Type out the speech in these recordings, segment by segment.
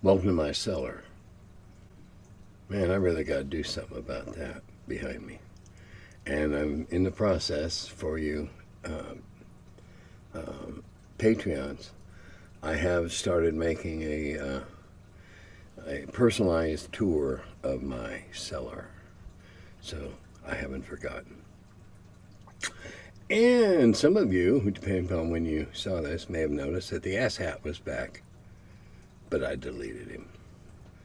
Welcome to my cellar. Man, I really got to do something about that behind me. And I'm in the process for you Patreons. I have started making a personalized tour of my cellar. So I haven't forgotten. And some of you, who depending upon when you saw this, may have noticed that the ass hat was back. But I deleted him.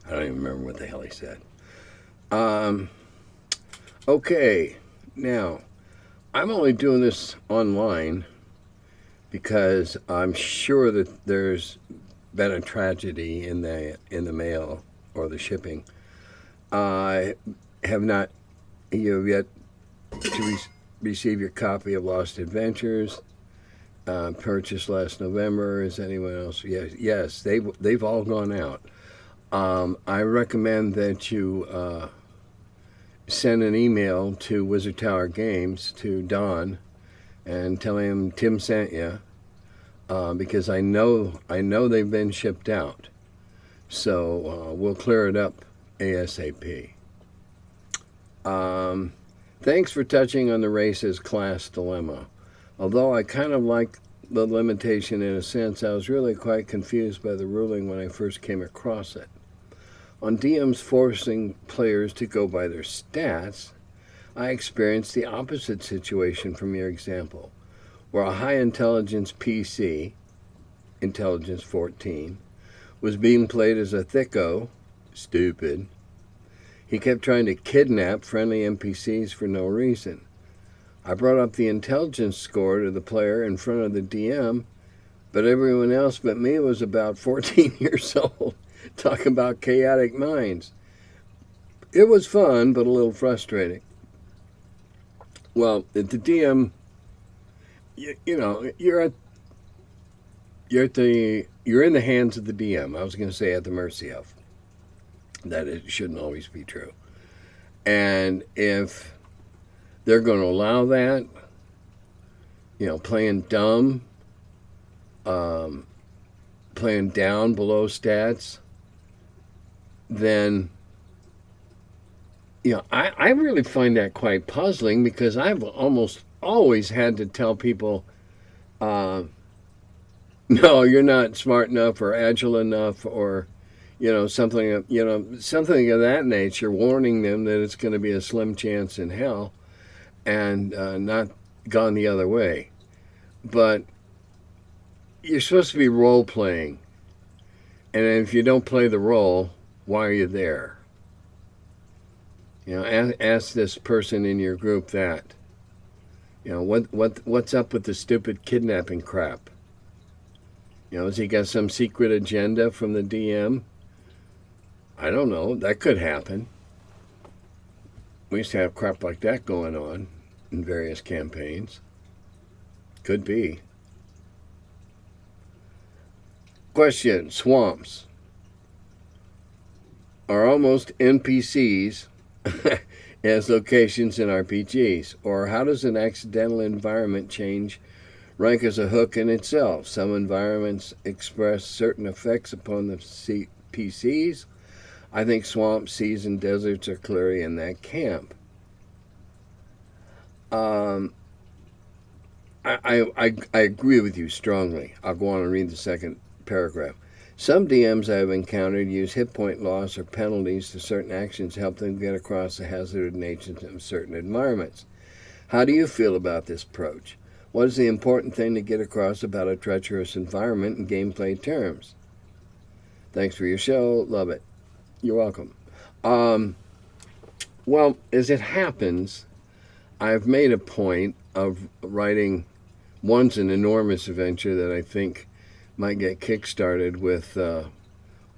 I don't even remember what the hell he said. Okay, now I'm only doing this online because I'm sure that there's been a tragedy in the mail or the shipping. I have not yet to receive your copy of Lost Adventures. Purchased last November. Is anyone else? Yes, they've all gone out. I recommend that you send an email to Wizard Tower Games to Don and tell him Tim sent you, because I know they've been shipped out. So we'll clear it up ASAP. Thanks for touching on the race's class dilemma. Although I kind of like the limitation in a sense, I was really quite confused by the ruling when I first came across it. On DMs forcing players to go by their stats, I experienced the opposite situation from your example, where a high intelligence PC, intelligence 14, was being played as a thicko, stupid. He kept trying to kidnap friendly NPCs for no reason. I brought up the intelligence score to the player in front of the DM, but everyone else but me was about 14 years old, talking about chaotic minds. It was fun, but a little frustrating. Well, at the DM, you know, you're in the hands of the DM. I was going to say at the mercy of. That it shouldn't always be true. And if they're going to allow that, playing dumb, playing down below stats, then, I really find that quite puzzling, because I've almost always had to tell people, no, you're not smart enough or agile enough, or something of that nature, warning them that it's going to be a slim chance in hell, and not gone the other way. But you're supposed to be role playing, and if you don't play the role, why are you there? Ask this person in your group that. What's up with the stupid kidnapping crap? Has he got some secret agenda from the DM? I don't know. That could happen. We used to have crap like that going on in various campaigns. Could be. Question. Swamps are almost NPCs as locations in RPGs, or how does an accidental environment change rank as a hook in itself? Some environments express certain effects upon the PCs. I think swamps, seas, and deserts are clearly in that camp. I agree with you strongly. I'll go on and read the second paragraph. Some DMs I have encountered use hit point loss or penalties to certain actions to help them get across the hazardous nature of certain environments. How do you feel about this approach? What is the important thing to get across about a treacherous environment in gameplay terms? Thanks for your show. Love it. You're welcome. Well, as it happens, I've made a point of writing. One's an enormous adventure that I think might get kickstarted with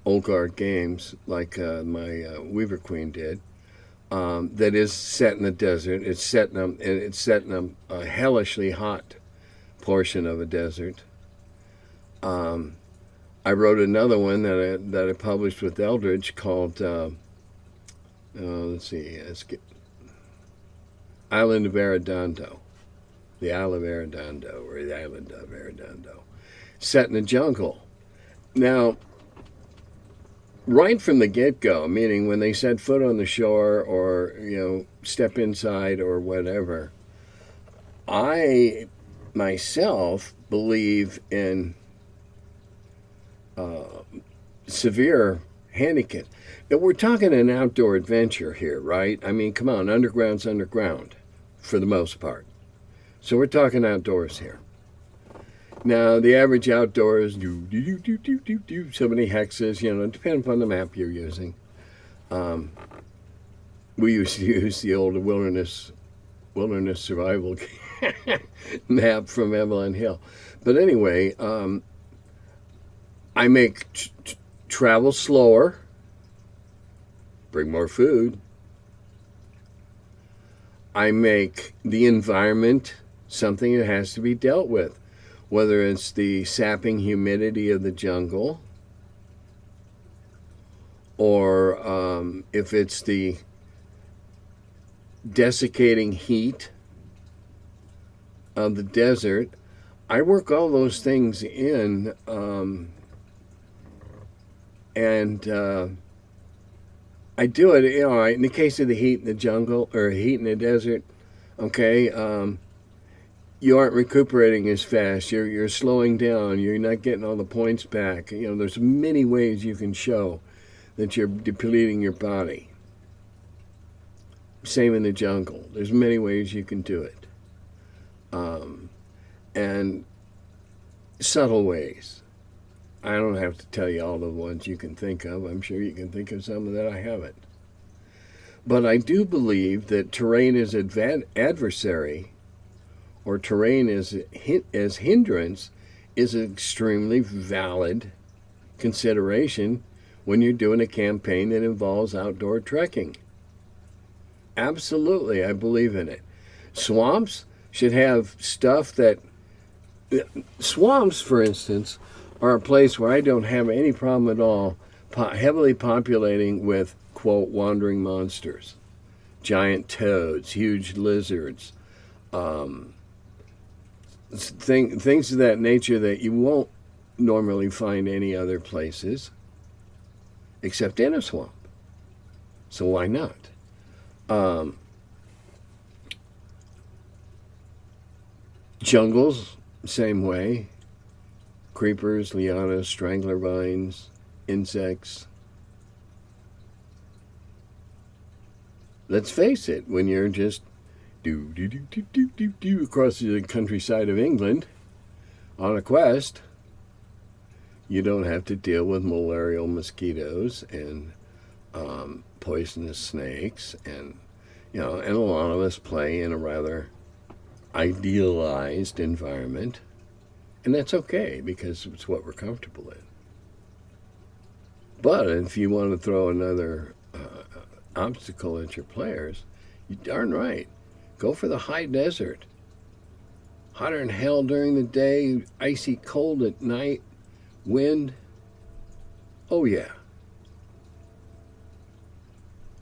Olgar Games, like my Weaver Queen did. That is set in the desert. It's set in a hellishly hot portion of a desert. I wrote another one that I published with Eldridge called Island of Arredondo, the Isle of Arredondo, or the Island of Arredondo, set in the jungle. Now, right from the get-go, meaning when they set foot on the shore or, step inside or whatever, I myself believe in severe handicap. We're talking an outdoor adventure here, right? I mean, come on, underground's underground for the most part. So we're talking outdoors here. Now, the average outdoors, so many hexes, depending upon the map you're using. We used to use the old wilderness survival map from Evelyn Hill. But anyway, I make travel slower, bring more food. I make the environment something that has to be dealt with, whether it's the sapping humidity of the jungle, or if it's the desiccating heat of the desert. I work all those things in, and I do it, in the case of the heat in the jungle or heat in the desert, okay, you aren't recuperating as fast. You're slowing down. You're not getting all the points back. There's many ways you can show that you're depleting your body. Same in the jungle. There's many ways you can do it. And subtle ways. I don't have to tell you all the ones you can think of. I'm sure you can think of some that I haven't. But I do believe that terrain as adversary, or terrain as hindrance, is an extremely valid consideration when you're doing a campaign that involves outdoor trekking. Absolutely, I believe in it. Swamps should have stuff that... Swamps, for instance, are a place where I don't have any problem at all heavily populating with, quote, wandering monsters. Giant toads, huge lizards, things of that nature that you won't normally find any other places except in a swamp. So why not? Jungles, same way. Creepers, lianas, strangler vines, insects. Let's face it, when you're just across the countryside of England on a quest, you don't have to deal with malarial mosquitoes and poisonous snakes, and and a lot of us play in a rather idealized environment, and that's okay because it's what we're comfortable in. But if you want to throw another obstacle at your players, you darn right, go for the high desert. Hotter than hell during the day, icy cold at night, wind. Oh yeah.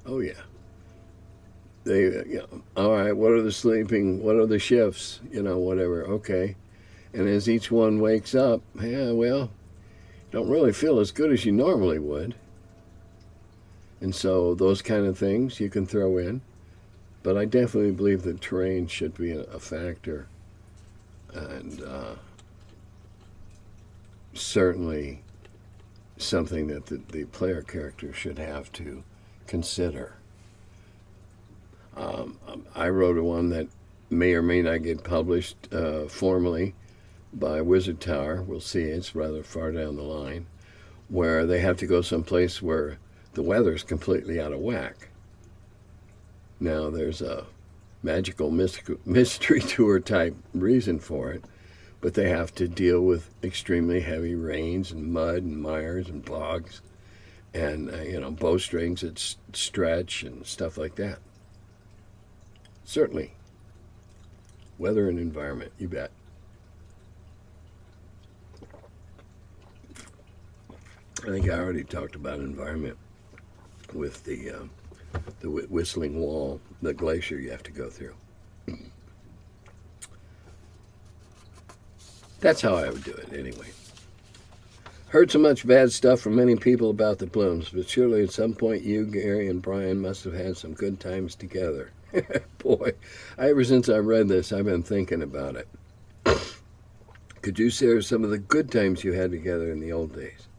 Oh yeah. They, all right, what are the shifts, whatever, okay. And as each one wakes up, don't really feel as good as you normally would. And so those kind of things you can throw in. But I definitely believe that terrain should be a factor. And certainly something that the player character should have to consider. I wrote one that may or may not get published formally by Wizard Tower. We'll see. It's rather far down the line, where they have to go someplace where the weather's completely out of whack. Now, there's a magical mystery tour type reason for it, but they have to deal with extremely heavy rains and mud and mires and bogs and, bowstrings that stretch and stuff like that. Certainly. Weather and environment, you bet. I think I already talked about environment with the whistling wall, the glacier you have to go through. That's how I would do it anyway. Heard so much bad stuff from many people about the Blooms, but surely at some point you, Gary, and Brian must have had some good times together. Boy, ever since I read this, I've been thinking about it. Could you share some of the good times you had together in the old days?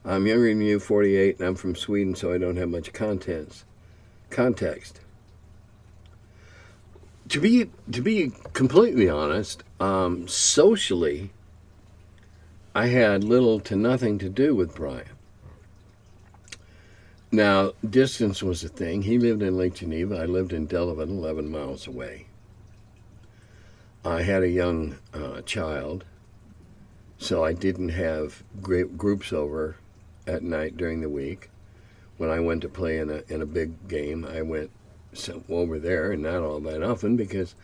I'm younger than you, 48, and I'm from Sweden, so I don't have much context. To be completely honest, socially, I had little to nothing to do with Brian. Now, distance was a thing. He lived in Lake Geneva. I lived in Delavan, 11 miles away. I had a young child, so I didn't have great groups over at night during the week. When I went to play in a big game, I went over there, and not all that often because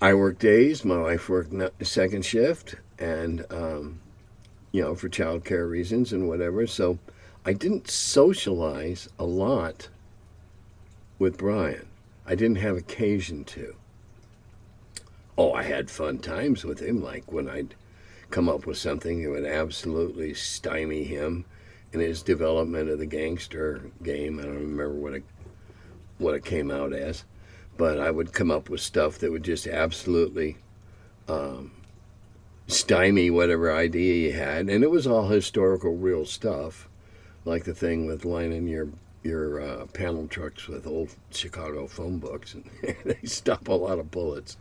I worked days. My wife worked second shift, and for childcare reasons and whatever. So I didn't socialize a lot with Brian. I didn't have occasion to. Oh, I had fun times with him, like when I'd come up with something that would absolutely stymie him in his development of the gangster game. I don't remember what it came out as, but I would come up with stuff that would just absolutely stymie whatever idea he had, and it was all historical, real stuff, like the thing with lining your panel trucks with old Chicago phone books, and they stop a lot of bullets.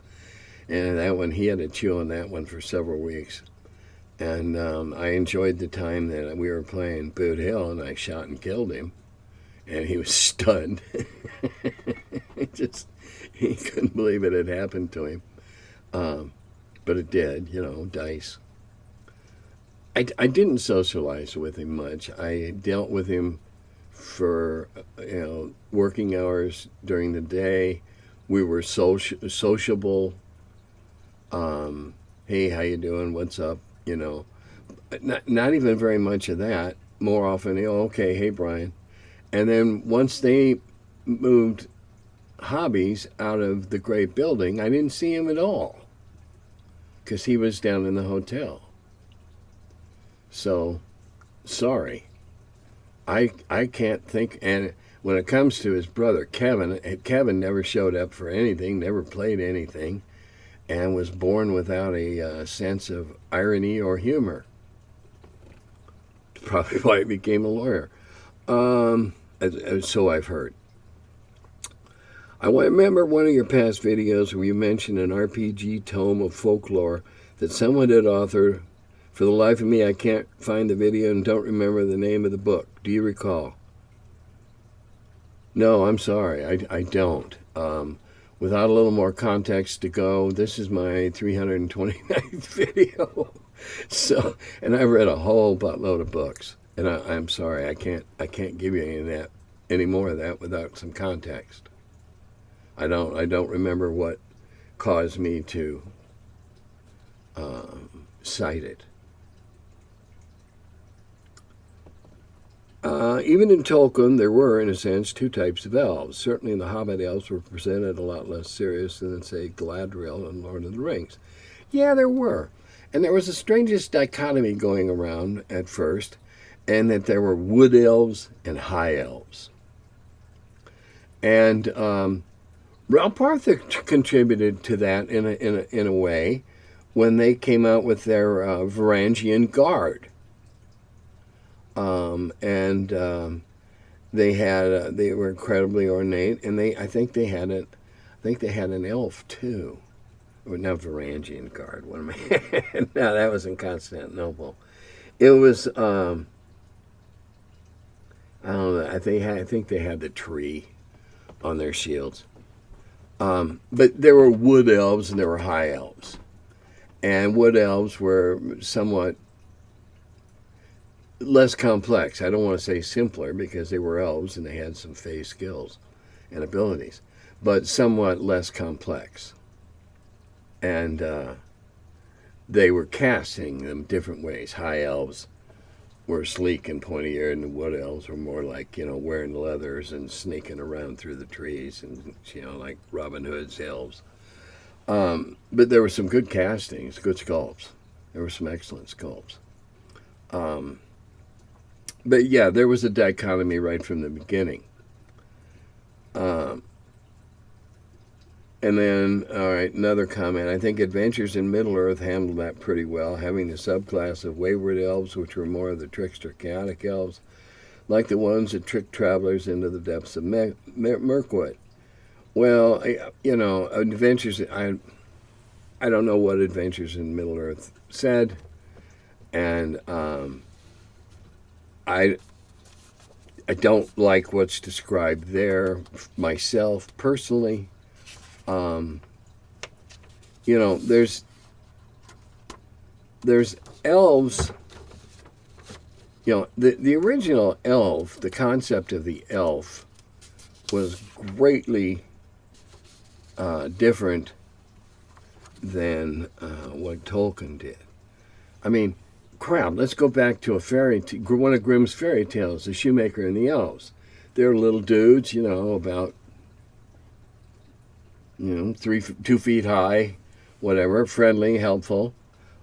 And that one, he had to chew on that one for several weeks. And I enjoyed the time that we were playing Boot Hill, and I shot and killed him, and he was stunned. He couldn't believe it had happened to him. But it did, dice. I didn't socialize with him much. I dealt with him for, working hours during the day. We were sociable. Hey, how you doing? What's up? Not even very much of that. More often, okay, hey, Brian. And then once they moved hobbies out of the great building, I didn't see him at all because he was down in the hotel. So, sorry. I can't think. And when it comes to his brother, Kevin never showed up for anything, never played anything, and was born without a sense of irony or humor. Probably why he became a lawyer. So I've heard. I remember one of your past videos where you mentioned an RPG tome of folklore that someone had authored. For the life of me, I can't find the video and don't remember the name of the book. Do you recall? No, I'm sorry. I don't. Without a little more context to go, this is my 329th video. So, and I've read a whole buttload of books, and I'm sorry, I can't give you any more of that without some context. I don't remember what caused me to cite it. Even in Tolkien, there were, in a sense, two types of elves. Certainly the Hobbit elves were presented a lot less serious than, say, Galadriel and Lord of the Rings. Yeah, there were. And there was the strangest dichotomy going around at first, and that there were wood elves and high elves. And Ralph Partha contributed to that in a way when they came out with their Varangian Guard. They were incredibly ornate, and I think they had an elf too, or not Varangian Guard. What am I? No, that was in Constantinople. It was I don't know. I think they had the tree on their shields. But there were wood elves and there were high elves, and wood elves were somewhat less complex. I don't want to say simpler because they were elves and they had some fey skills and abilities, but somewhat less complex. And they were casting them different ways. High elves were sleek and pointy-eared, and the wood elves were more like, wearing leathers and sneaking around through the trees and, like Robin Hood's elves. But there were some good castings, good sculpts. There were some excellent sculpts. But yeah, there was a dichotomy right from the beginning. Um, and then, all right, another comment. I think Adventures in Middle-earth handled that pretty well, having the subclass of wayward elves, which were more of the trickster chaotic elves, like the ones that trick travelers into the depths of Mirkwood. Well, Adventures. I don't know what Adventures in Middle Earth said, and I don't like what's described there myself personally. There's elves. The original elf, the concept of the elf, was greatly different than what Tolkien did. I mean, crap, let's go back to one of Grimm's fairy tales, The Shoemaker and the Elves. They're little dudes, about 2 feet high, whatever, friendly, helpful.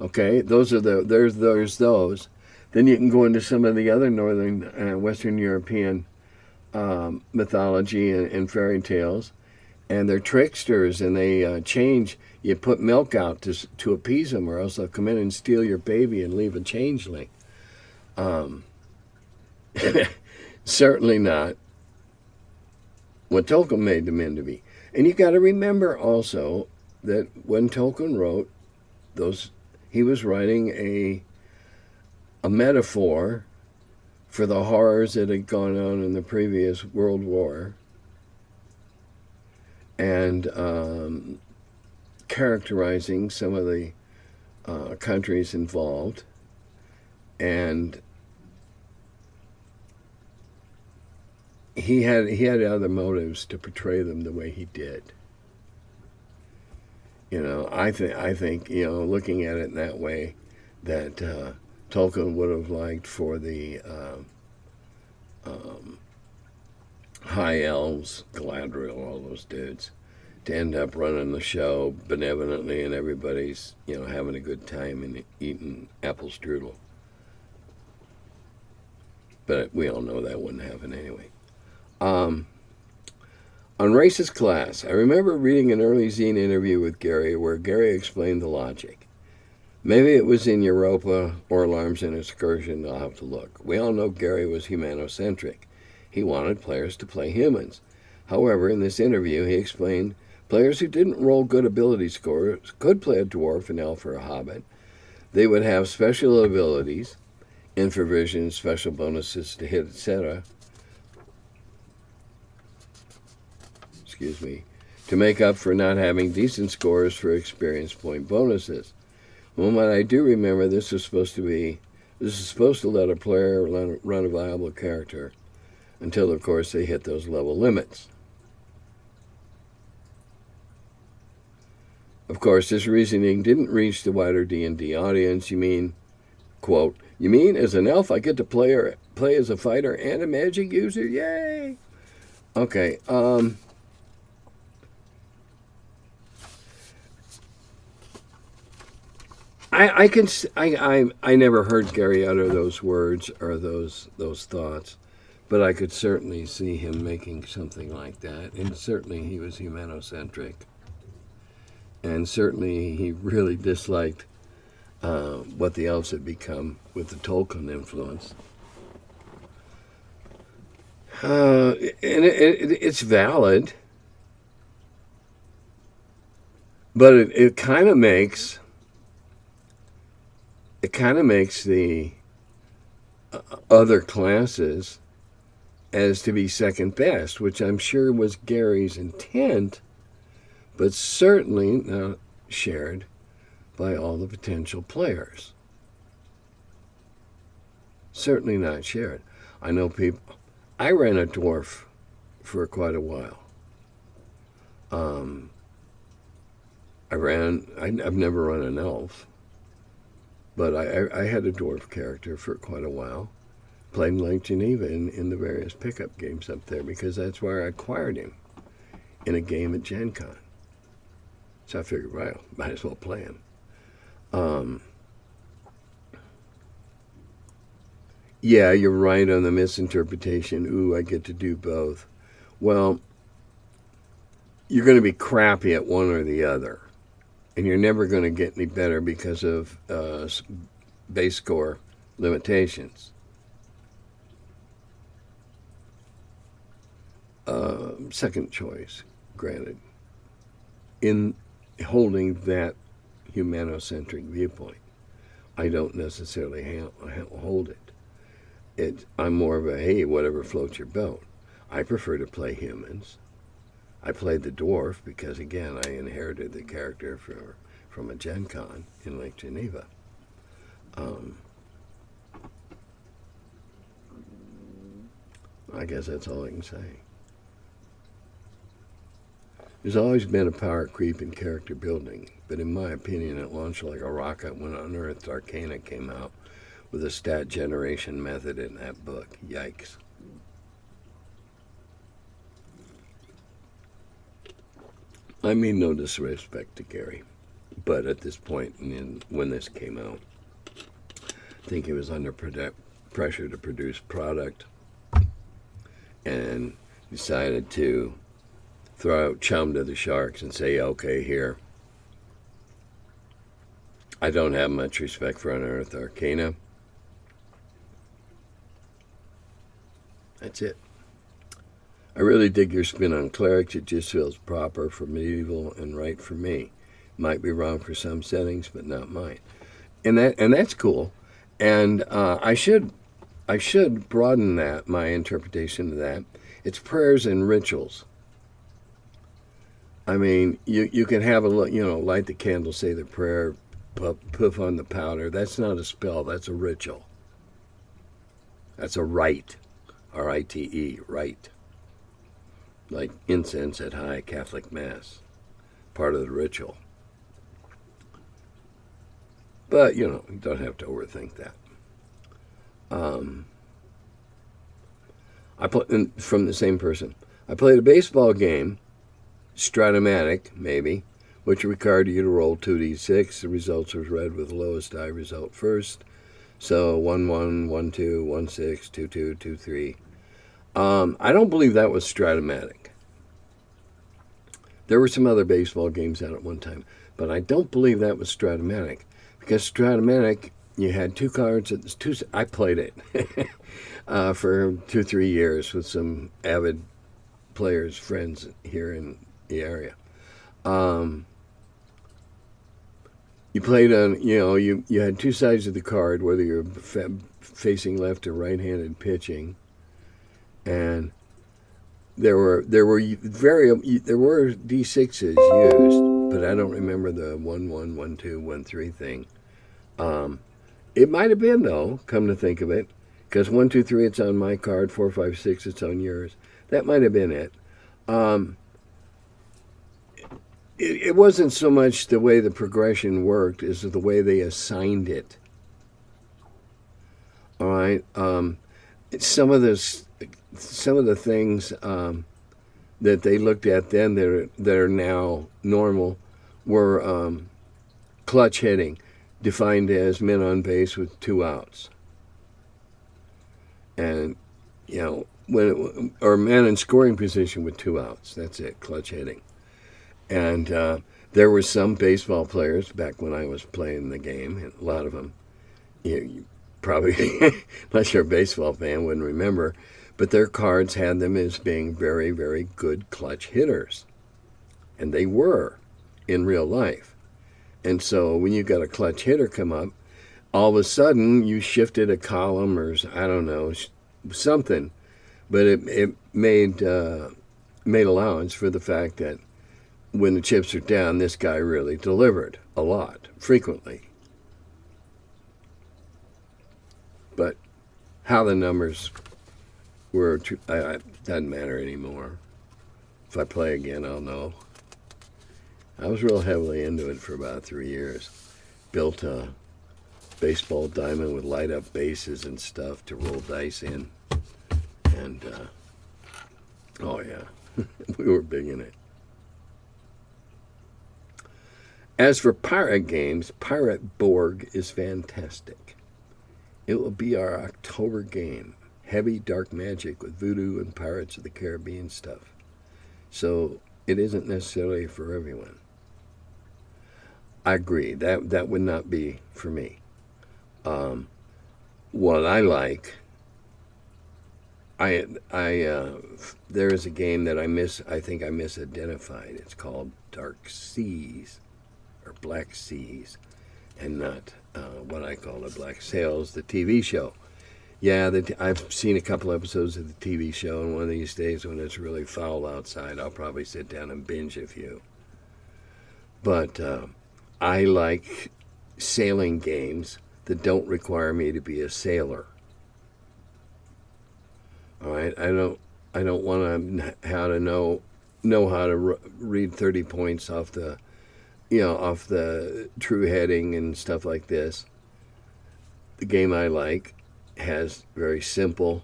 Okay, there's those. Then you can go into some of the other northern, Western European mythology and fairy tales, and they're tricksters, and they change. You put milk out to appease them, or else they'll come in and steal your baby and leave a changeling. Certainly not what Tolkien made them into be. And you got to remember also that when Tolkien wrote those, he was writing a metaphor for the horrors that had gone on in the previous World War, and characterizing some of the countries involved, and he had other motives to portray them the way he did. I think looking at it in that way, that Tolkien would have liked for the High Elves, Galadriel, all those dudes, to end up running the show benevolently, and everybody's having a good time and eating apple strudel. But we all know that wouldn't happen anyway. On racist class, I remember reading an early zine interview with Gary where Gary explained the logic. Maybe it was in Europa or Alarms and Excursion, I'll have to look. We all know Gary was humanocentric. He wanted players to play humans. However, in this interview, he explained players who didn't roll good ability scores could play a dwarf, an elf, or a hobbit. They would have special abilities, infravision, special bonuses to hit, etc. To make up for not having decent scores for experience point bonuses. Well, what I do remember, this is supposed to let a player run a viable character until, of course, they hit those level limits. Of course, this reasoning didn't reach the wider D&D audience. You mean, quote, "You mean as an elf I get to play as a fighter and a magic user? Yay!" Okay, I never heard Gary utter those words or those thoughts, but I could certainly see him making something like that. And certainly he was humanocentric, and certainly he really disliked what the elves had become with the Tolkien influence. And it's valid, but it kind of makes the other classes as to be second best, which I'm sure was Gary's intent, but certainly not shared by all the potential players. Certainly not shared. I know people. I ran a dwarf for quite a while. I've never run an elf, but I had a dwarf character for quite a while. Played Lake Geneva in the various pickup games up there, because that's where I acquired him, in a game at Gen Con. So I figured, well, might as well play him. Yeah, you're right on the misinterpretation. Ooh, I get to do both. Well, you're going to be crappy at one or the other, and you're never going to get any better because of base score limitations. Second choice, granted, in holding that humanocentric viewpoint. I don't necessarily hold it. I'm more of a, hey, whatever floats your boat. I prefer to play humans. I played the dwarf because, again, I inherited the character from a Gen Con in Lake Geneva. I guess that's all I can say. There's always been a power creep in character building, but in my opinion, it launched like a rocket when Unearthed Arcana came out with a stat generation method in that book. Yikes. I mean no disrespect to Gary, but at this point, when this came out, I think he was under pressure to produce product and decided to throw out chum to the sharks and say, okay, here. I don't have much respect for Unearthed Arcana. That's it. I really dig your spin on clerics. It just feels proper for medieval and right for me. Might be wrong for some settings, but not mine. And that's cool. And I should broaden that, my interpretation of that. It's prayers and rituals. I mean, you can have light the candle, say the prayer, poof on the powder. That's not a spell. That's a ritual. That's a rite. R-I-T-E, rite. Like incense at high Catholic Mass. Part of the ritual. But, you don't have to overthink that. From the same person. I played a baseball game, Stratomatic, maybe, which required you to roll 2d6. The results were read with the lowest die result first. So 1-1, 1-2, 1-6, 2-2, 2-3. I don't believe that was Stratomatic. There were some other baseball games out at one time, but I don't believe that was Stratomatic. Because Stratomatic, you had two cards. I played it for 2-3 years with some avid players, friends here in the area. You played on, you had two sides of the card, whether you're facing left or right-handed pitching, and there were d6s used, but I don't remember the 1-1, 1-2, 1-3 thing. It might have been though, come to think of it, because 1, 2, 3 it's on my card, 4, 5, 6 it's on yours. That might have been it. It wasn't so much the way the progression worked as the way they assigned it. All right. Some of the things that they looked at then that are now normal were clutch hitting, defined as men on base with 2 outs, and or men in scoring position with 2 outs. That's it, clutch hitting. And there were some baseball players back when I was playing the game, and a lot of them, you probably, unless you're a baseball fan, wouldn't remember, but their cards had them as being very, very good clutch hitters. And they were in real life. And so when you got a clutch hitter come up, all of a sudden you shifted a column or, I don't know, something. But it made allowance for the fact that when the chips are down, this guy really delivered a lot, frequently. But how the numbers were, doesn't matter anymore. If I play again, I'll know. I was real heavily into it for about 3 years. Built a baseball diamond with light-up bases and stuff to roll dice in. And, oh yeah, we were big in it. As for pirate games, Pirate Borg is fantastic. It will be our October game. Heavy dark magic with voodoo and Pirates of the Caribbean stuff. So it isn't necessarily for everyone. I agree. That would not be for me. What I like, there is a game that I think I misidentified. It's called Dark Seas or Black Seas, and not what I call the Black Sails, the TV show. Yeah, I've seen a couple episodes of the TV show, and one of these days when it's really foul outside, I'll probably sit down and binge a few. But I like sailing games that don't require me to be a sailor. All right, I don't want to know how to read 30 points off the true heading and stuff like this. The game I like has very simple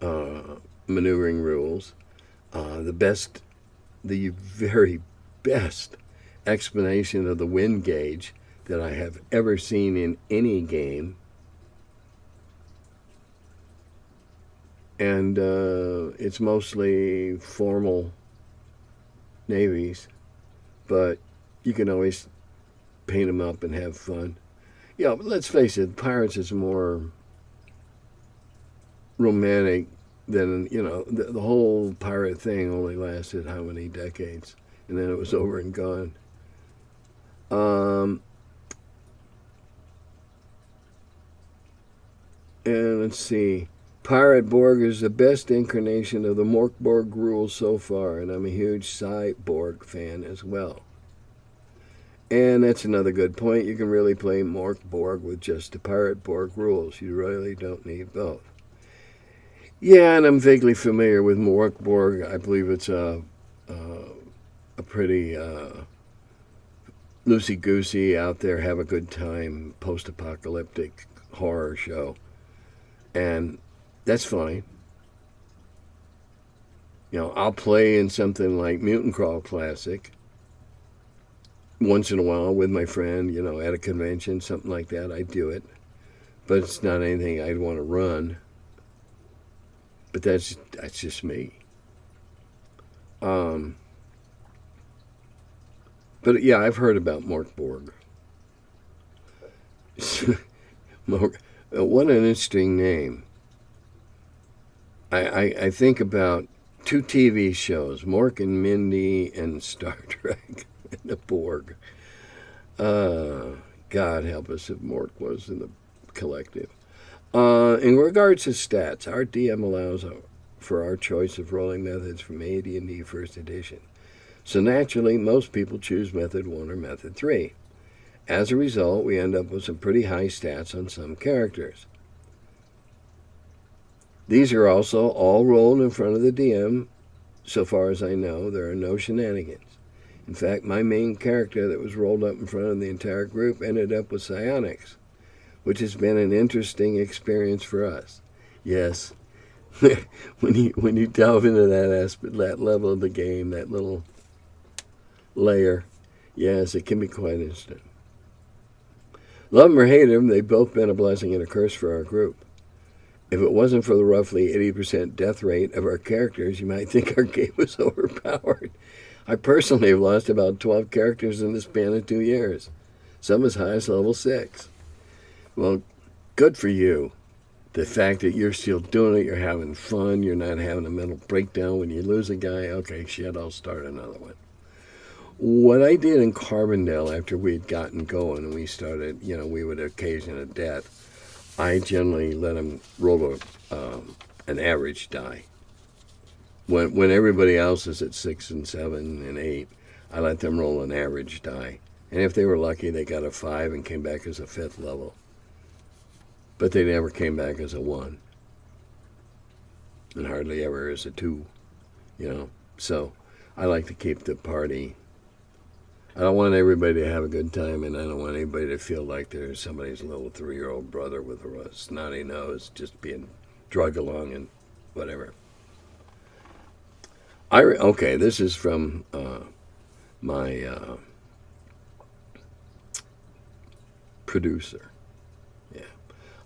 maneuvering rules. The very best explanation of the wind gauge that I have ever seen in any game. And it's mostly formal navies, but you can always paint them up and have fun. Yeah, but let's face it, Pirates is more romantic than, the whole pirate thing only lasted how many decades, and then it was over and gone. And let's see. Pirate Borg is the best incarnation of the Morkborg rules so far, and I'm a huge Cyborg fan as well. And that's another good point. You can really play Morkborg with just the Pirate Borg rules. You really don't need both. Yeah, and I'm vaguely familiar with Morkborg. I believe it's a pretty loosey-goosey, out there, have a good time, post-apocalyptic horror show. And that's fine. I'll play in something like Mutant Crawl Classic once in a while with my friend, at a convention, something like that. I do it. But it's not anything I'd want to run. But that's just me. But yeah, I've heard about Morkborg. What an interesting name. I think about 2 TV shows, Mork and Mindy and Star Trek and the Borg. God help us if Mork was in the collective. In regards to stats, our DM allows for our choice of rolling methods from AD&D First Edition. So naturally, most people choose Method 1 or Method 3. As a result, we end up with some pretty high stats on some characters. These are also all rolled in front of the DM. So far as I know, there are no shenanigans. In fact, my main character that was rolled up in front of the entire group ended up with psionics, which has been an interesting experience for us. Yes, when you delve into that level of the game, that little layer, yes, it can be quite interesting. Love them or hate them, they've both been a blessing and a curse for our group. If it wasn't for the roughly 80% death rate of our characters, you might think our game was overpowered. I personally have lost about 12 characters in the span of 2 years, some as high as level 6. Well, good for you. The fact that you're still doing it, you're having fun, you're not having a mental breakdown when you lose a guy. Okay, shit, I'll start another one. What I did in Carbondale after we'd gotten going and we started, we would occasion a death, I generally let them roll an average die. When everybody else is at 6 and 7 and 8, I let them roll an average die. And if they were lucky, they got a 5 and came back as a 5th level. But they never came back as a 1. And hardly ever as a 2, So I like to keep the party. I don't want everybody to have a good time, and I don't want anybody to feel like they're somebody's little 3-year-old brother with a snotty nose just being drugged along and whatever. Okay, this is from my producer. Yeah.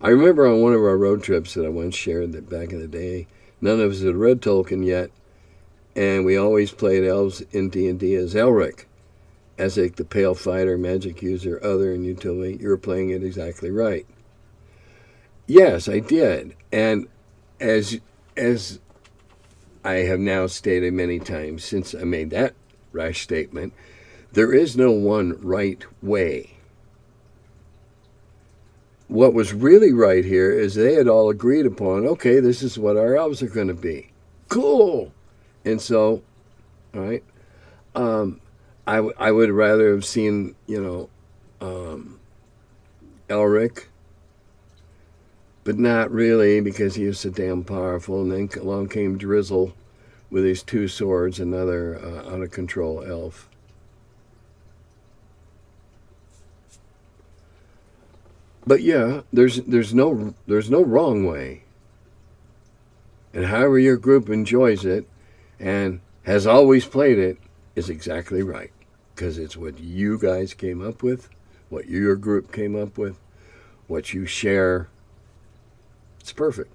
I remember on one of our road trips that I once shared that back in the day, none of us had read Tolkien yet, and we always played elves in D&D as Elric. Ezek, the pale fighter, magic user, other, and you told me you were playing it exactly right. Yes, I did. And as I have now stated many times since I made that rash statement, there is no one right way. What was really right here is they had all agreed upon, okay, this is what our elves are going to be. Cool. And so, all right, I would rather have seen, Elric, but not really, because he was so damn powerful. And then along came Drizzle with his 2 swords, another out of control elf. But yeah, there's no wrong way. And however your group enjoys it and has always played it is exactly right, because it's what you guys came up with, what your group came up with, what you share. It's perfect.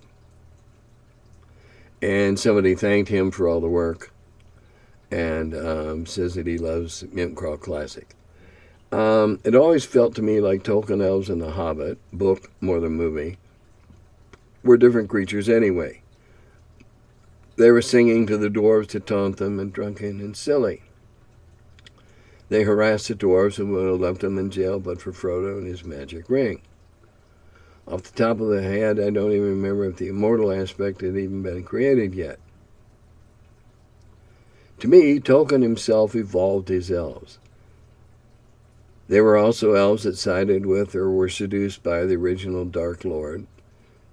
And somebody thanked him for all the work and says that he loves Mimcraw Classic. It always felt to me like Tolkien Elves and The Hobbit, book more than movie, were different creatures anyway. They were singing to the dwarves to taunt them and drunken and silly. They harassed the dwarves and would have left them in jail but for Frodo and his magic ring. Off the top of the head, I don't even remember if the immortal aspect had even been created yet. To me, Tolkien himself evolved his elves. They were also elves that sided with or were seduced by the original Dark Lord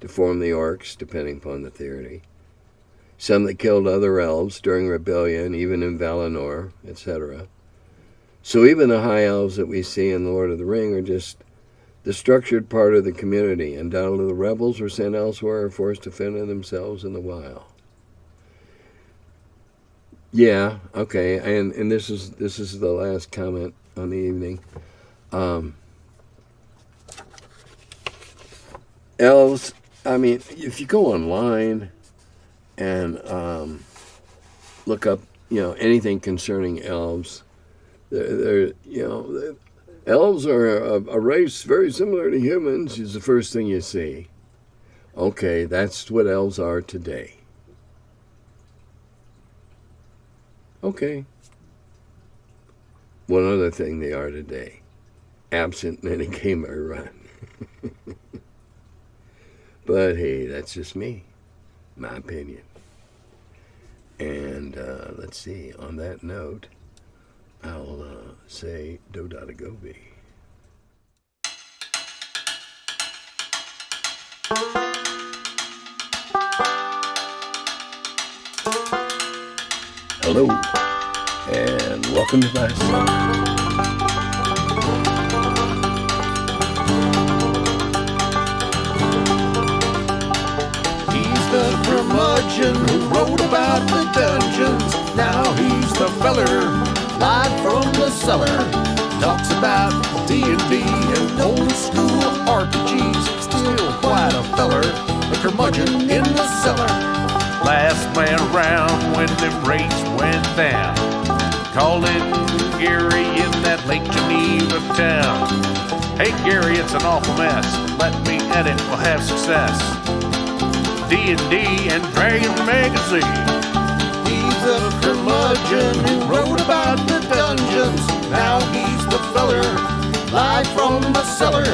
to form the orcs, depending upon the theory. Some that killed other elves during rebellion, even in Valinor, etc. So even the high elves that we see in The Lord of the Ring are just the structured part of the community. Undoubtedly the rebels were sent elsewhere or forced to fend on themselves in the wild. Yeah, okay, and this is the last comment on the evening. Elves, I mean, if you go online and look up, anything concerning elves, elves are a race very similar to humans is the first thing you see. Okay, that's what elves are today. Okay. One other thing they are today, absent in any game I run. But hey, that's just me, my opinion. And let's see, on that note, I'll say do-da-da-go-be. Hello, and welcome to my cellar. The Curmudgeon who wrote about the dungeons. Now he's the feller, live from the cellar. Talks about D&D and old school RPGs. Still quite a feller, the Curmudgeon in the cellar. Last man around when them rates went down. Calling Gary in that Lake Geneva town. Hey Gary, it's an awful mess. Let me edit, we'll have success. D&D and Dragon Magazine. He's the Curmudgeon who wrote about the dungeons. Now he's the feller, live from the cellar.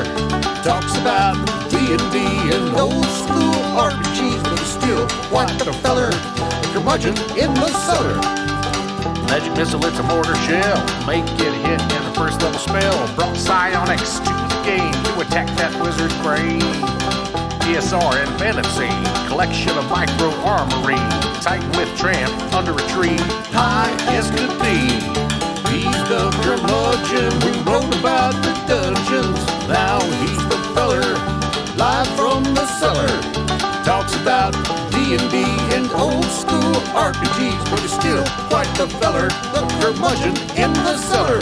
Talks about D&D and old school RPGs, but he's still quite the feller, the Curmudgeon in the cellar. Magic missile, it's a mortar shell. Make it hit in the first level spell. Brought psionics to the game to attack that wizard's brain. DSR and fantasy, collection of micro armory, Titan with tramp under a tree, high as could be. He's the Curmudgeon who wrote about the dungeons. Now he's the feller, live from the cellar. Talks about D&D and old school RPGs, but he's still quite the feller, the Curmudgeon in the cellar.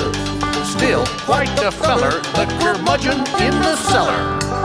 Still quite the feller, the Curmudgeon in the cellar.